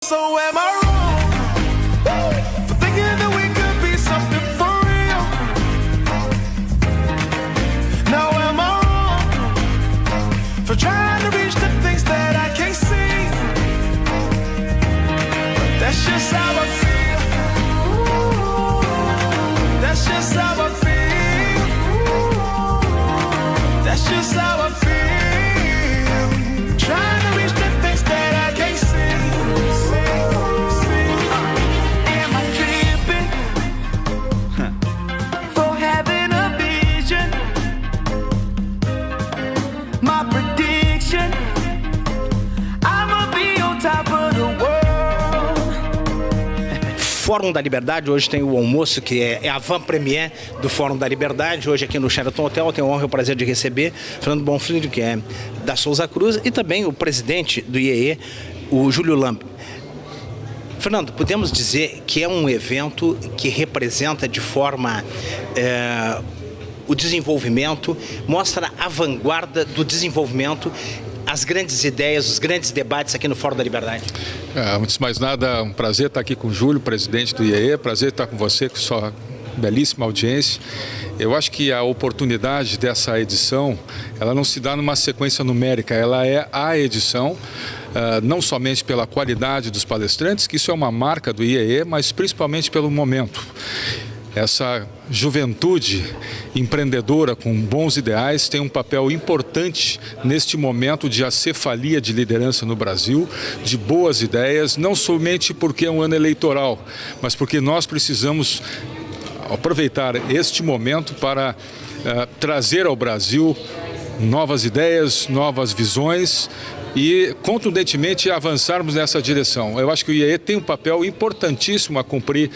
So am I wrong for thinking that we could be something for real? Now am I wrong for trying to reach the things that I can't see? But that's just how I feel. That's just how I feel. That's just how I feel. Trying to reach the things that I can't see. Am I tripping for having a vision? My prediction, I'ma be on top of the world. Fórum da Liberdade, hoje tem o almoço, que é a van-premier do Fórum da Liberdade, hoje aqui no Sheraton Hotel. Eu tenho a honra e o prazer de receber Fernando Bonfilho, que é da Souza Cruz, e também o presidente do IEE, o Júlio Lamb. Fernando, podemos dizer que é um evento que representa de forma o desenvolvimento, mostra a vanguarda do desenvolvimento, as grandes ideias, os grandes debates aqui no Fórum da Liberdade. Antes de mais nada, um prazer estar aqui com o Júlio, presidente do IEE, prazer estar com você, com sua belíssima audiência. Eu acho que a oportunidade dessa edição, ela não se dá numa sequência numérica, ela é a edição, não somente pela qualidade dos palestrantes, que isso é uma marca do IEE, mas principalmente pelo momento. Essa juventude empreendedora com bons ideais tem um papel importante neste momento de acefalia de liderança no Brasil, de boas ideias, não somente porque é um ano eleitoral, mas porque nós precisamos aproveitar este momento para trazer ao Brasil novas ideias, novas visões e contundentemente avançarmos nessa direção. Eu acho que o IEE tem um papel importantíssimo a cumprir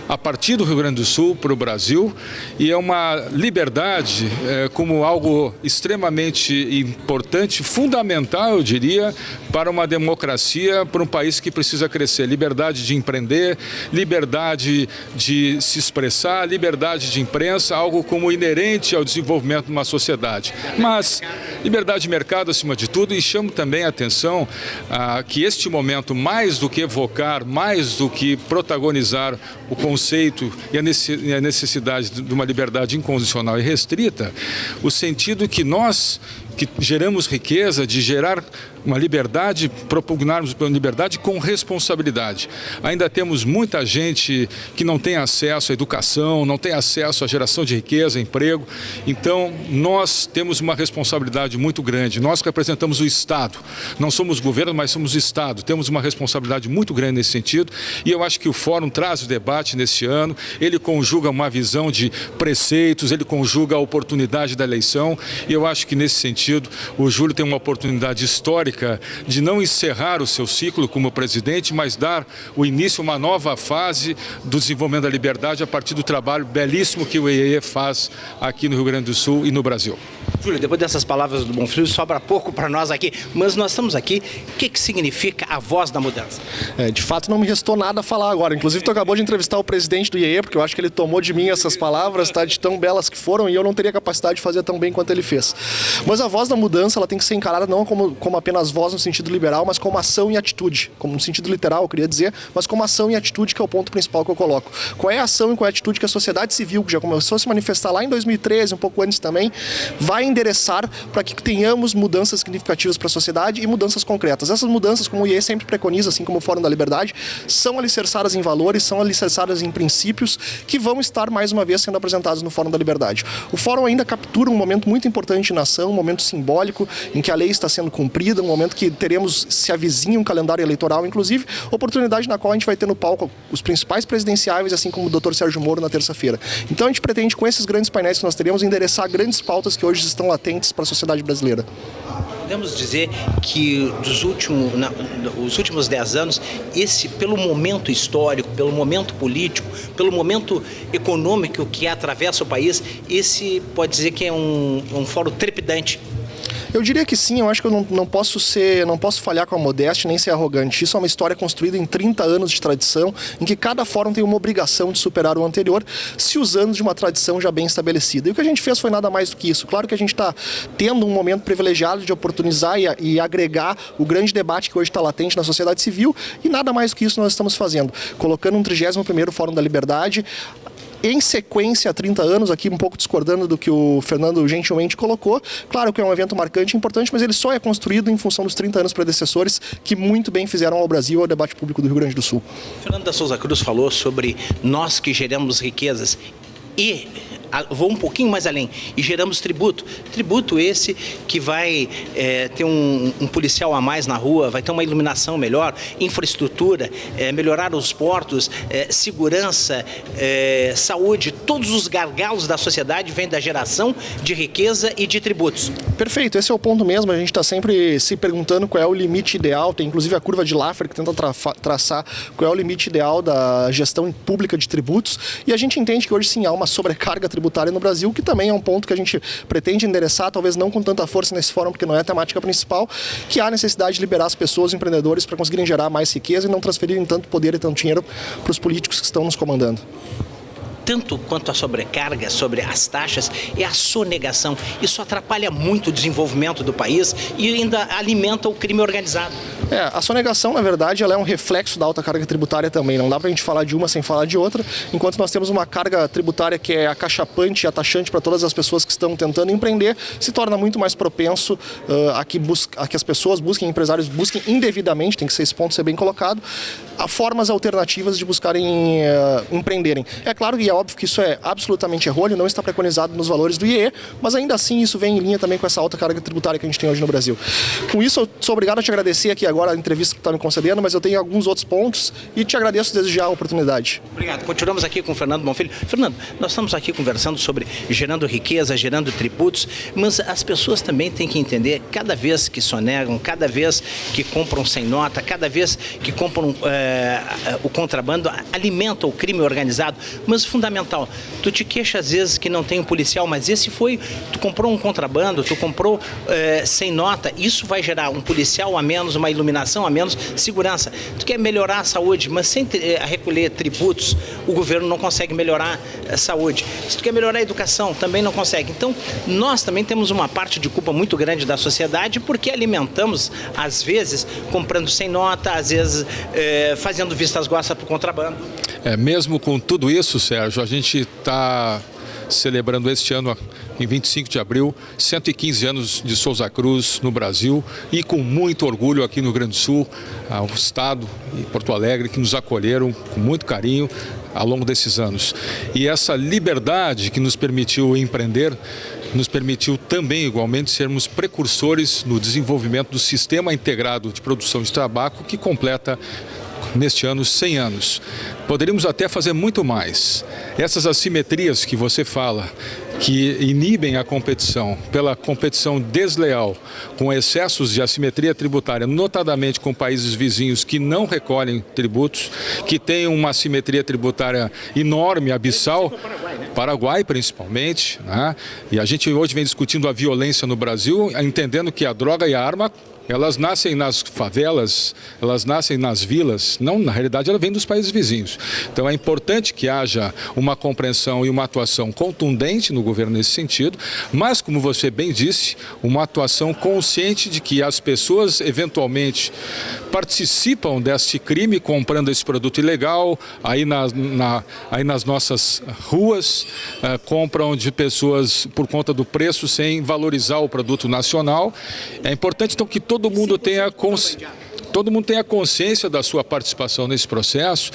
a partir do Rio Grande do Sul para o Brasil, e é uma liberdade como algo extremamente importante, fundamental, eu diria, para uma democracia, para um país que precisa crescer. Liberdade de empreender, liberdade de se expressar, liberdade de imprensa, algo como inerente ao desenvolvimento de uma sociedade. Mas liberdade de mercado acima de tudo, e chamo também a atenção que este momento, mais do que evocar, mais do que protagonizar o conceito e a necessidade de uma liberdade incondicional e restrita, o sentido que nós, que geramos riqueza, de gerar uma liberdade, propugnarmos pela liberdade com responsabilidade. Ainda temos muita gente que não tem acesso à educação, não tem acesso à geração de riqueza, emprego. Então, nós temos uma responsabilidade muito grande. Nós que representamos o Estado, não somos governo, mas somos Estado. Temos uma responsabilidade muito grande nesse sentido, e eu acho que o Fórum traz o debate nesse ano. Ele conjuga uma visão de preceitos, ele conjuga a oportunidade da eleição, e eu acho que nesse sentido o Júlio tem uma oportunidade histórica de não encerrar o seu ciclo como presidente, mas dar o início a uma nova fase do desenvolvimento da liberdade a partir do trabalho belíssimo que o IEE faz aqui no Rio Grande do Sul e no Brasil. Júlio, depois dessas palavras do Bonfilho, sobra pouco para nós aqui, mas nós estamos aqui. O que significa a voz da mudança? De fato, não me restou nada a falar agora. Inclusive, tu acabou de entrevistar o presidente do IEE, porque eu acho que ele tomou de mim essas palavras, tá, de tão belas que foram, e eu não teria capacidade de fazer tão bem quanto ele fez. Mas a voz da mudança, ela tem que ser encarada não como apenas voz no sentido liberal, mas como ação e atitude. Como no sentido literal, eu queria dizer, mas como ação e atitude, que é o ponto principal que eu coloco. Qual é a ação e qual é a atitude que a sociedade civil, que já começou a se manifestar lá em 2013, um pouco antes também, vai endereçar para que tenhamos mudanças significativas para a sociedade e mudanças concretas. Essas mudanças, como o IEE sempre preconiza, assim como o Fórum da Liberdade, são alicerçadas em valores, são alicerçadas em princípios que vão estar, mais uma vez, sendo apresentados no Fórum da Liberdade. O Fórum ainda captura um momento muito importante na ação, um momento simbólico, em que a lei está sendo cumprida, um momento que teremos, se avizinha um calendário eleitoral, inclusive, oportunidade na qual a gente vai ter no palco os principais presidenciáveis, assim como o Dr. Sérgio Moro na terça-feira. Então a gente pretende, com esses grandes painéis que nós teremos, endereçar grandes pautas que hoje estão latentes para a sociedade brasileira. Podemos dizer que os últimos 10 anos, pelo momento histórico, pelo momento político, pelo momento econômico que atravessa o país, esse pode dizer que é um fórum trepidante. Eu diria que sim, eu acho que eu não posso falhar com a modéstia nem ser arrogante. Isso é uma história construída em 30 anos de tradição, em que cada fórum tem uma obrigação de superar o anterior, se usando de uma tradição já bem estabelecida. E o que a gente fez foi nada mais do que isso. Claro que a gente está tendo um momento privilegiado de oportunizar e agregar o grande debate que hoje está latente na sociedade civil, e nada mais do que isso nós estamos fazendo, colocando um 31º Fórum da Liberdade, em sequência há 30 anos, aqui um pouco discordando do que o Fernando gentilmente colocou. Claro que é um evento marcante e importante, mas ele só é construído em função dos 30 anos predecessores que muito bem fizeram ao Brasil e ao debate público do Rio Grande do Sul. Fernando da Souza Cruz falou sobre nós que geramos riquezas e vou um pouquinho mais além, e geramos tributo. Tributo esse que vai ter um policial a mais na rua, vai ter uma iluminação melhor, infraestrutura, melhorar os portos, segurança, saúde, todos os gargalos da sociedade vêm da geração de riqueza e de tributos. Perfeito, esse é o ponto mesmo, a gente está sempre se perguntando qual é o limite ideal, tem inclusive a curva de Laffer que tenta traçar qual é o limite ideal da gestão pública de tributos, e a gente entende que hoje sim há uma sobrecarga tributária no Brasil, que também é um ponto que a gente pretende endereçar, talvez não com tanta força nesse fórum, porque não é a temática principal, que há a necessidade de liberar as pessoas, os empreendedores, para conseguirem gerar mais riqueza e não transferirem tanto poder e tanto dinheiro para os políticos que estão nos comandando. Tanto quanto a sobrecarga sobre as taxas é a sonegação. Isso atrapalha muito o desenvolvimento do país e ainda alimenta o crime organizado. A sonegação, na verdade, ela é um reflexo da alta carga tributária também. Não dá para a gente falar de uma sem falar de outra. Enquanto nós temos uma carga tributária que é acachapante e ataxante para todas as pessoas que estão tentando empreender, se torna muito mais propenso a que as pessoas busquem, empresários busquem indevidamente, tem que ser esse ponto ser bem colocado, a formas alternativas de buscarem empreenderem. É claro que é óbvio que isso é absolutamente errôneo, não está preconizado nos valores do IE, mas ainda assim isso vem em linha também com essa alta carga tributária que a gente tem hoje no Brasil. Com isso, eu sou obrigado a te agradecer aqui agora a entrevista que está me concedendo, mas eu tenho alguns outros pontos e te agradeço desde já a oportunidade. Obrigado. Continuamos aqui com o Fernando Bonfilho. Fernando, nós estamos aqui conversando sobre gerando riqueza, gerando tributos, mas as pessoas também têm que entender, cada vez que sonegam, cada vez que compram sem nota, cada vez que compram o contrabando, alimenta o crime organizado, mas fundamental, tu te queixa às vezes que não tem um policial, mas tu comprou um contrabando, tu comprou sem nota, isso vai gerar um policial a menos, uma iluminação a menos, segurança. Tu quer melhorar a saúde, mas sem recolher tributos, o governo não consegue melhorar a saúde. Se tu quer melhorar a educação, também não consegue. Então, nós também temos uma parte de culpa muito grande da sociedade, porque alimentamos, às vezes, comprando sem nota, às vezes fazendo vistas grossas para o contrabando. Mesmo com tudo isso, Sérgio, a gente está celebrando este ano, em 25 de abril, 115 anos de Souza Cruz no Brasil e com muito orgulho aqui no Rio Grande do Sul, ao Estado e Porto Alegre, que nos acolheram com muito carinho ao longo desses anos. E essa liberdade que nos permitiu empreender, nos permitiu também, igualmente, sermos precursores no desenvolvimento do Sistema Integrado de Produção de Tabaco, que completa neste ano 100 anos. Poderíamos até fazer muito mais. Essas assimetrias que você fala, que inibem a competição, pela competição desleal, com excessos de assimetria tributária, notadamente com países vizinhos que não recolhem tributos, que têm uma assimetria tributária enorme, abissal, Paraguai principalmente, né? E a gente hoje vem discutindo a violência no Brasil, entendendo que a droga e a arma, elas nascem nas favelas, elas nascem nas vilas, não, na realidade ela vem dos países vizinhos. Então é importante que haja uma compreensão e uma atuação contundente no governo nesse sentido, mas, como você bem disse, uma atuação consciente de que as pessoas eventualmente participam desse crime comprando esse produto ilegal, aí nas nossas ruas, compram de pessoas por conta do preço sem valorizar o produto nacional. É importante então que todo mundo tenha consciência da sua participação nesse processo,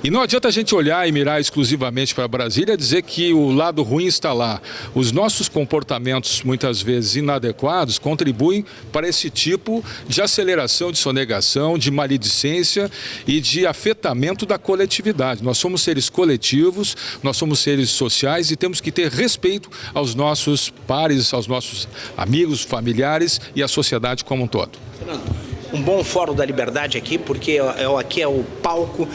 e não adianta a gente olhar e mirar exclusivamente para Brasília e dizer que o lado ruim está lá. Os nossos comportamentos, muitas vezes inadequados, contribuem para esse tipo de aceleração, de sonegação, de maledicência e de afetamento da coletividade. Nós somos seres coletivos, nós somos seres sociais e temos que ter respeito aos nossos pares, aos nossos amigos, familiares e à sociedade como um todo. Fernando, um bom Fórum da Liberdade aqui, porque aqui é o palco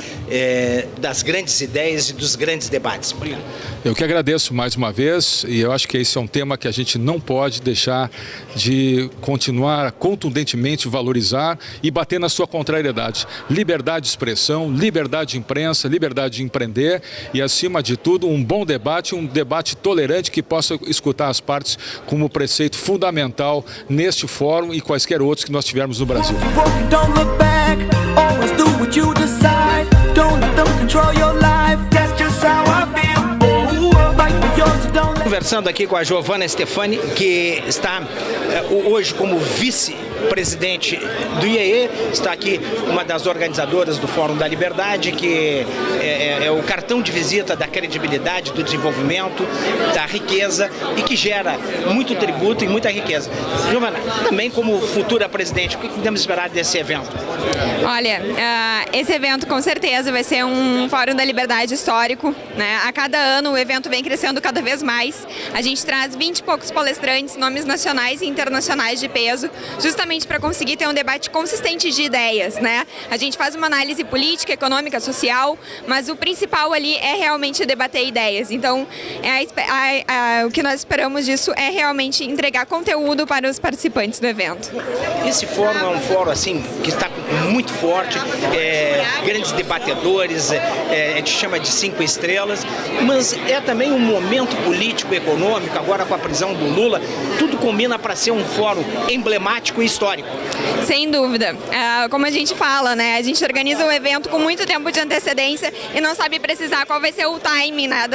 das grandes ideias e dos grandes debates. Obrigado. Eu que agradeço mais uma vez, e eu acho que esse é um tema que a gente não pode deixar de continuar contundentemente valorizar e bater na sua contrariedade. Liberdade de expressão, liberdade de imprensa, liberdade de empreender e, acima de tudo, um bom debate, um debate tolerante que possa escutar as partes como preceito fundamental neste fórum e quaisquer outros que nós tivermos no Brasil. Conversando aqui com a Giovanna Stefani, que está hoje como vice-presidente do IEE, está aqui uma das organizadoras do Fórum da Liberdade, que é o cartão de visita da credibilidade, do desenvolvimento, da riqueza e que gera muito tributo e muita riqueza. Giovanna, também como futura presidente, o que podemos esperar desse evento? Olha, esse evento com certeza vai ser um Fórum da Liberdade histórico, né? A cada ano o evento vem crescendo cada vez mais. A gente traz 20 e poucos palestrantes, nomes nacionais e internacionais de peso, justamente para conseguir ter um debate consistente de ideias, né? A gente faz uma análise política, econômica, social, mas o principal ali é realmente debater ideias. Então, o que nós esperamos disso é realmente entregar conteúdo para os participantes do evento. Esse fórum é um fórum assim que está muito forte, grandes debatedores, a gente chama de 5 estrelas, mas é também um momento político, econômico, agora com a prisão do Lula, tudo combina para ser um fórum emblemático e histórico. Sem dúvida. Como a gente fala, né? A gente organiza um evento com muito tempo de antecedência e não sabe precisar qual vai ser o timing, né,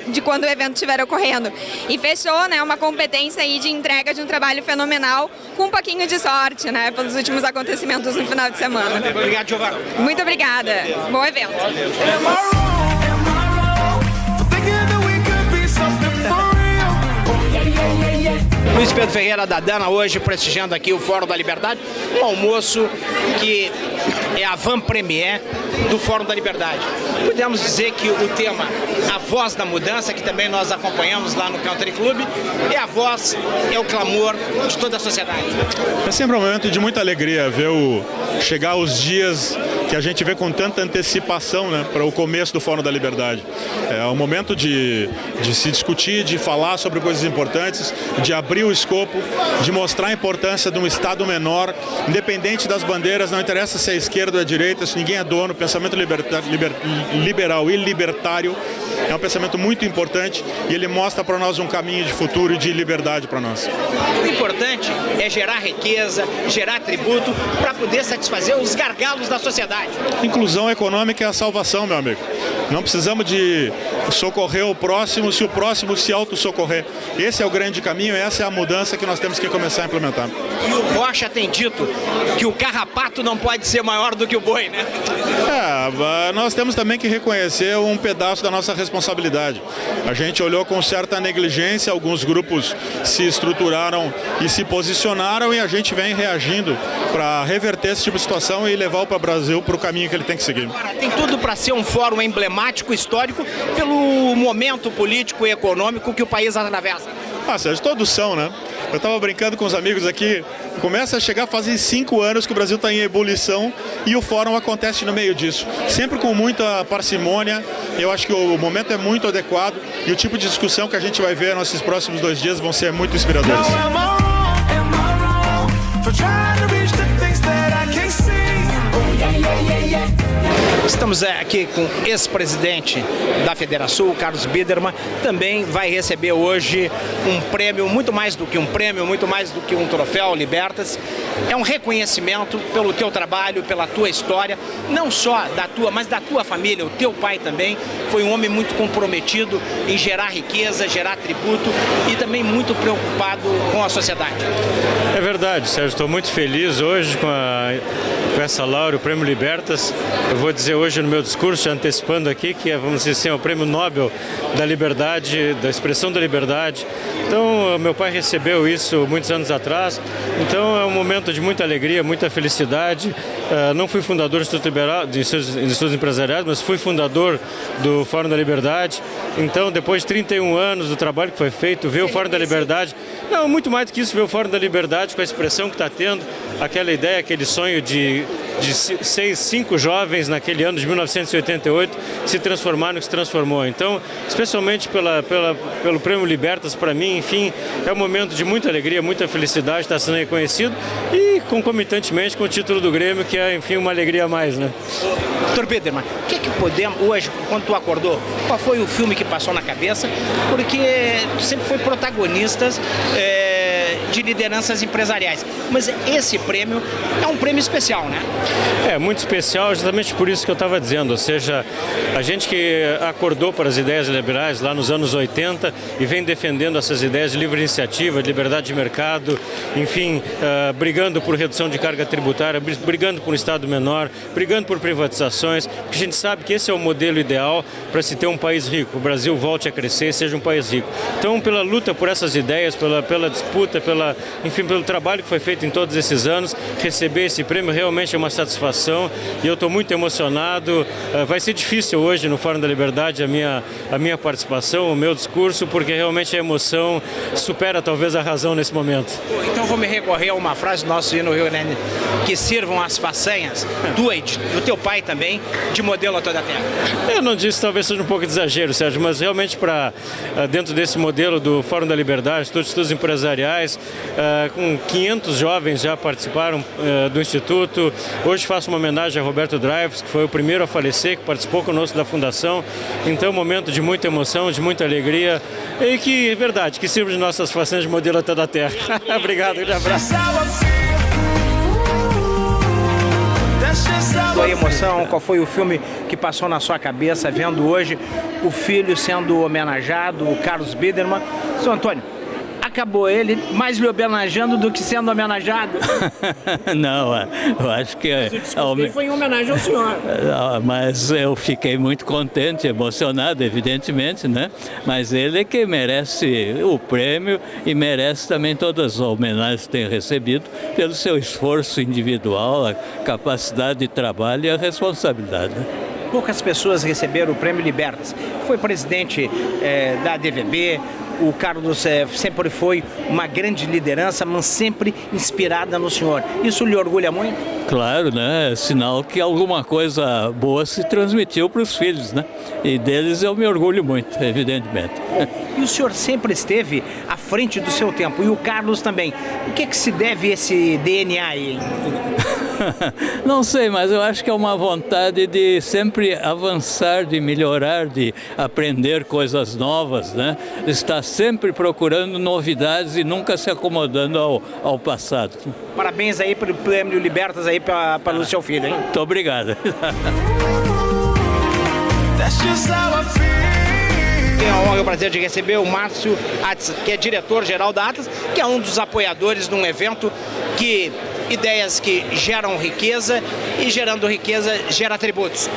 de quando o evento estiver ocorrendo. E fechou, né, uma competência aí de entrega de um trabalho fenomenal, com um pouquinho de sorte, né, pelos últimos acontecimentos no final de semana. Obrigado, Giovanna. Muito obrigada. Bom evento. Luiz Pedro Ferreira da Dana hoje prestigiando aqui o Fórum da Liberdade, um almoço que é a van-premier do Fórum da Liberdade. Podemos dizer que o tema A Voz da Mudança, que também nós acompanhamos lá no Country Club, é a voz, é o clamor de toda a sociedade. É sempre um momento de muita alegria ver chegar os dias que a gente vê com tanta antecipação, né, para o começo do Fórum da Liberdade. É um momento de se discutir, de falar sobre coisas importantes, de abrir o escopo, de mostrar a importância de um Estado menor, independente das bandeiras, não interessa se é esquerda ou é direita, se ninguém é dono, pensamento liberal e libertário é um pensamento muito importante e ele mostra para nós um caminho de futuro e de liberdade para nós. O importante é gerar riqueza, gerar tributo para poder satisfazer os gargalos da sociedade. Inclusão econômica é a salvação, meu amigo. Não precisamos de socorrer o próximo se o próximo se autossocorrer. Esse é o grande caminho, essa é a mudança que nós temos que começar a implementar. E o Rocha tem dito que o carrapato não pode ser maior do que o boi, né? Nós temos também que reconhecer um pedaço da nossa responsabilidade. A gente olhou com certa negligência, alguns grupos se estruturaram e se posicionaram e a gente vem reagindo para reverter esse tipo de situação e levar o Brasil para o caminho que ele tem que seguir. Tem tudo para ser um fórum emblemático, histórico, pelo momento político e econômico que o país atravessa. Sérgio, todos são, né? Eu estava brincando com os amigos aqui, começa a chegar, fazem 5 anos que o Brasil está em ebulição e o fórum acontece no meio disso. Sempre com muita parcimônia, eu acho que o momento é muito adequado e o tipo de discussão que a gente vai ver nesses próximos 2 dias vão ser muito inspiradores. Estamos aqui com o ex-presidente da Federação, Carlos Biderman, também vai receber hoje um prêmio, muito mais do que um prêmio, muito mais do que um troféu Libertas. É um reconhecimento pelo teu trabalho, pela tua história, não só da tua, mas da tua família. O teu pai também foi um homem muito comprometido em gerar riqueza, gerar tributo e também muito preocupado com a sociedade. É verdade, Sérgio, estou muito feliz hoje com essa laura, o Prêmio Libertas. Eu vou dizer hoje no meu discurso, antecipando aqui, que vamos dizer assim, o Prêmio Nobel da Liberdade, da expressão da liberdade. Então, meu pai recebeu isso muitos anos atrás. Então, é um momento de muita alegria, muita felicidade. Não fui fundador do Instituto Liberal, de Institutos Empresariais, mas fui fundador do Fórum da Liberdade. Então, depois de 31 anos do trabalho que foi feito, ver o Fórum da Liberdade, não, muito mais do que isso, ver o Fórum da Liberdade com a expressão que está tendo, aquela ideia, aquele sonho de 5 jovens naquele ano de 1988 se transformar no que se transformou. Então, especialmente pelo Prêmio Libertas, para mim, enfim, é um momento de muita alegria, muita felicidade, está sendo reconhecido e concomitantemente com o título do Grêmio, que é, enfim, uma alegria a mais, né? Dr. Biderman, o que podemos, hoje, quando tu acordou, qual foi o filme que passou na cabeça? Porque tu sempre foi protagonista de lideranças empresariais. Mas esse prêmio é um prêmio especial, né? É, muito especial, justamente por isso que eu estava dizendo, ou seja, a gente que acordou para as ideias liberais lá nos anos 80 e vem defendendo essas ideias de livre iniciativa, de liberdade de mercado, enfim, brigando por redução de carga tributária, brigando por um Estado menor, brigando por privatizações, porque a gente sabe que esse é o modelo ideal para se ter um país rico, o Brasil volte a crescer e seja um país rico. Então, pela luta por essas ideias, pela disputa, enfim, pelo trabalho que foi feito em todos esses anos, receber esse prêmio realmente é uma satisfação e eu estou muito emocionado. Vai ser difícil hoje no Fórum da Liberdade a minha participação, o meu discurso, porque realmente a emoção supera talvez a razão nesse momento. Então vou me recorrer a uma frase do nosso hino Rio Grande, que sirvam as façanhas tua e do teu pai também de modelo a toda a terra. Eu não disse, talvez seja um pouco de exagero, Sérgio, mas realmente dentro desse modelo do Fórum da Liberdade, todos os estudos empresariais, com 500 jovens já participaram do Instituto. Hoje faço uma homenagem a Roberto Dreyfus, que foi o primeiro a falecer, que participou conosco da Fundação. Então, um momento de muita emoção, de muita alegria e que, verdade, que sirva de nossas façanhas de modelo a toda a terra. Obrigado, um abraço. Sua emoção, qual foi o filme que passou na sua cabeça vendo hoje o filho sendo homenageado, o Carlos Biderman? Seu Antônio, acabou ele mais lhe homenageando do que sendo homenageado? Não, eu acho que... foi em homenagem ao senhor. Mas eu fiquei muito contente, emocionado, evidentemente, né? Mas ele que merece o prêmio e merece também todas as homenagens que tem recebido pelo seu esforço individual, a capacidade de trabalho e a responsabilidade. Poucas pessoas receberam o Prêmio Libertas. Foi presidente da ADVB, o Carlos sempre foi uma grande liderança, mas sempre inspirada no senhor. Isso lhe orgulha muito? Claro, né? É sinal que alguma coisa boa se transmitiu para os filhos, né? E deles eu me orgulho muito, evidentemente. E o senhor sempre esteve à frente do seu tempo, e o Carlos também. O que se deve esse DNA aí? Não sei, mas eu acho que é uma vontade de sempre avançar, de melhorar, de aprender coisas novas, né? Estar sempre procurando novidades e nunca se acomodando ao passado. Parabéns aí pelo Prêmio Libertas aí para o seu filho, hein? Muito obrigado. Tenho a honra e o prazer de receber o Márcio Atlas, que é diretor-geral da Atlas, que é um dos apoiadores de um evento que ideias que geram riqueza e gerando riqueza gera tributos.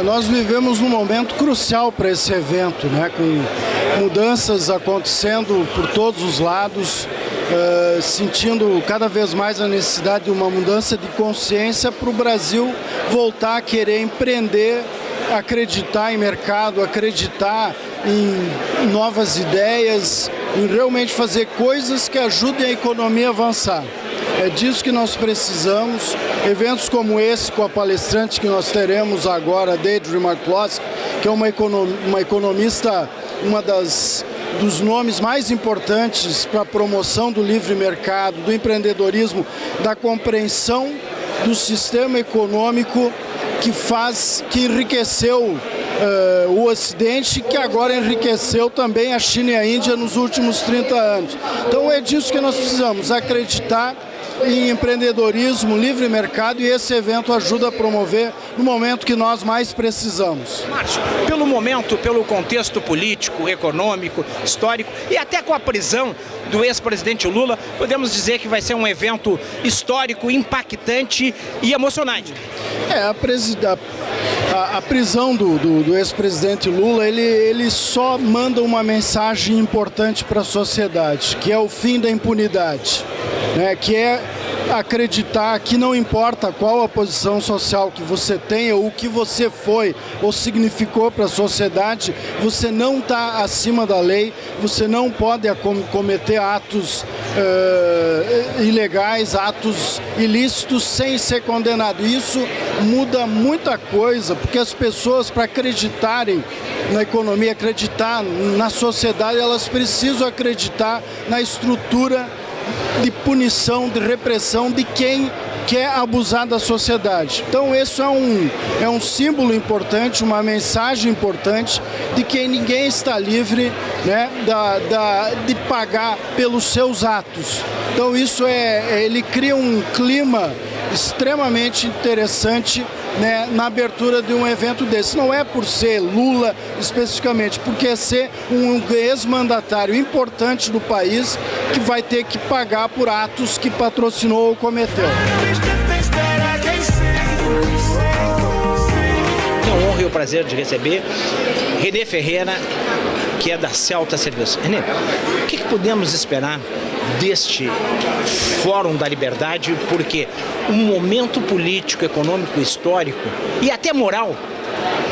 Nós vivemos um momento crucial para esse evento, né? Com mudanças acontecendo por todos os lados, sentindo cada vez mais a necessidade de uma mudança de consciência para o Brasil voltar a querer empreender, acreditar em mercado, acreditar em novas ideias, em realmente fazer coisas que ajudem a economia a avançar. É disso que nós precisamos. Eventos como esse, com a palestrante que nós teremos agora, Deidre McCloskey, que é uma economista, dos nomes mais importantes para a promoção do livre mercado, do empreendedorismo, da compreensão do sistema econômico que enriqueceu o Ocidente, que agora enriqueceu também a China e a Índia nos últimos 30 anos. Então é disso que nós precisamos, acreditar em empreendedorismo, livre mercado, e esse evento ajuda a promover no momento que nós mais precisamos. Márcio, pelo momento, pelo contexto político, econômico, histórico e até com a prisão do ex-presidente Lula, podemos dizer que vai ser um evento histórico, impactante e emocionante. A prisão do ex-presidente Lula, ele só manda uma mensagem importante para a sociedade, que é o fim da impunidade, né? Que é acreditar que não importa qual a posição social que você tenha, ou o que você foi ou significou para a sociedade, você não está acima da lei, você não pode cometer atos ilegais, atos ilícitos sem ser condenado. Isso muda muita coisa, porque as pessoas, para acreditarem na economia, acreditar na sociedade, elas precisam acreditar na estrutura de punição, de repressão de quem quer abusar da sociedade. Então isso é um símbolo importante, uma mensagem importante de que ninguém está livre, né, de pagar pelos seus atos. Então isso ele cria um clima extremamente interessante, né, na abertura de um evento desse. Não é por ser Lula especificamente, porque é ser um ex-mandatário importante do país que vai ter que pagar por atos que patrocinou ou cometeu. Tenho a honra e o prazer de receber René Ferreira, que é da Celta Serviços. René, o que podemos esperar deste Fórum da Liberdade, porque o momento político, econômico, histórico e até moral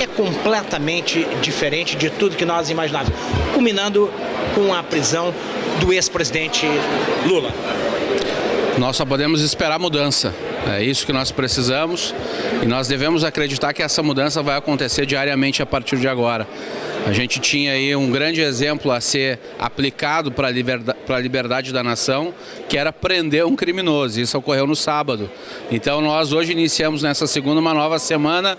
é completamente diferente de tudo que nós imaginávamos, culminando com a prisão do ex-presidente Lula. Nós só podemos esperar mudança. É isso que nós precisamos e nós devemos acreditar que essa mudança vai acontecer diariamente a partir de agora. A gente tinha aí um grande exemplo a ser aplicado para a liberdade da nação, que era prender um criminoso. Isso ocorreu no sábado. Então nós hoje iniciamos nessa segunda uma nova semana,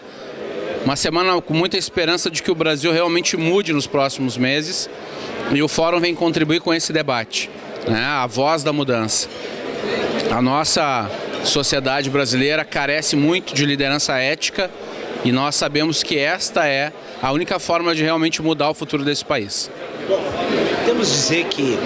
uma semana com muita esperança de que o Brasil realmente mude nos próximos meses, e o Fórum vem contribuir com esse debate, né? A voz da mudança. A nossa sociedade brasileira carece muito de liderança ética, e nós sabemos que esta é a única forma de realmente mudar o futuro desse país. Bom, temos que dizer que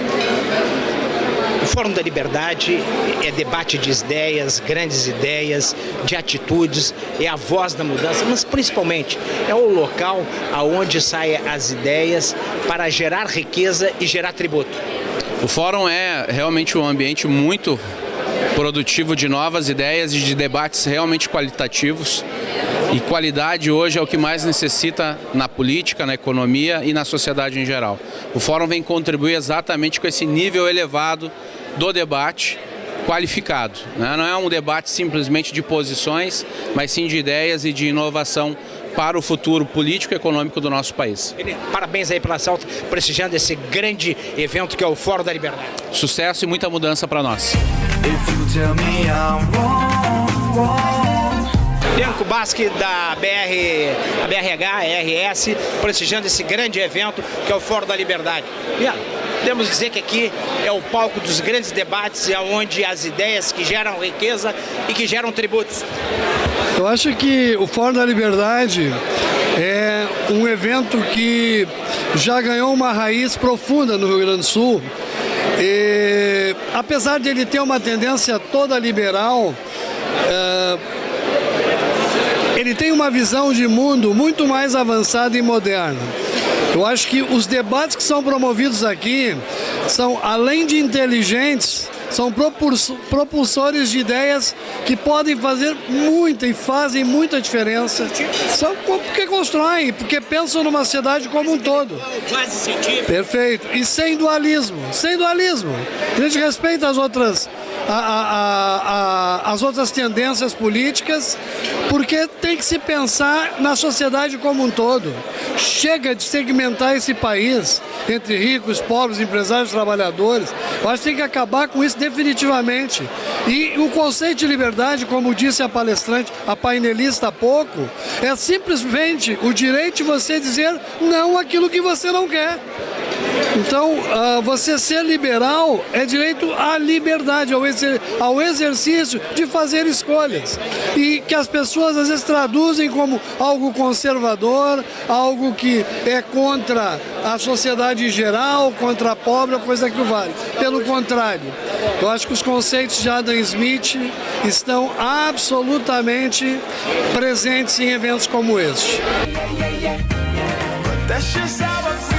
o Fórum da Liberdade é debate de ideias, grandes ideias, de atitudes, é a voz da mudança, mas principalmente é o local aonde saem as ideias para gerar riqueza e gerar tributo. O Fórum é realmente um ambiente muito produtivo de novas ideias e de debates realmente qualitativos. E qualidade hoje é o que mais necessita na política, na economia e na sociedade em geral. O Fórum vem contribuir exatamente com esse nível elevado do debate qualificado, né? Não é um debate simplesmente de posições, mas sim de ideias e de inovação para o futuro político e econômico do nosso país. Parabéns aí pela Celta, prestigiando esse grande evento que é o Fórum da Liberdade. Sucesso e muita mudança para nós. Bianco Basque da BRH, RS, prestigiando esse grande evento que é o Fórum da Liberdade. Podemos dizer que aqui é o palco dos grandes debates, é onde as ideias que geram riqueza e que geram tributos. Eu acho que o Fórum da Liberdade é um evento que já ganhou uma raiz profunda no Rio Grande do Sul. E, apesar de ele ter uma tendência toda liberal, ele tem uma visão de mundo muito mais avançada e moderna. Eu acho que os debates que são promovidos aqui são, além de inteligentes, são propulsores de ideias que podem fazer muita e fazem muita diferença. São porque constroem, porque pensam numa cidade como um todo. Perfeito. E sem dualismo. Sem dualismo. A gente respeita as outras tendências políticas, porque tem que se pensar na sociedade como um todo. Chega de segmentar esse país entre ricos, pobres, empresários, trabalhadores. Eu acho que tem que acabar com isso definitivamente. E o conceito de liberdade, como disse a palestrante, a painelista há pouco, é simplesmente o direito de você dizer não àquilo que você não quer. Então, você ser liberal é direito à liberdade, ao exercício de fazer escolhas. E que as pessoas às vezes traduzem como algo conservador, algo que é contra a sociedade em geral, contra a pobre, ou coisa que vale. Pelo contrário, eu acho que os conceitos de Adam Smith estão absolutamente presentes em eventos como este. That's just how I feel.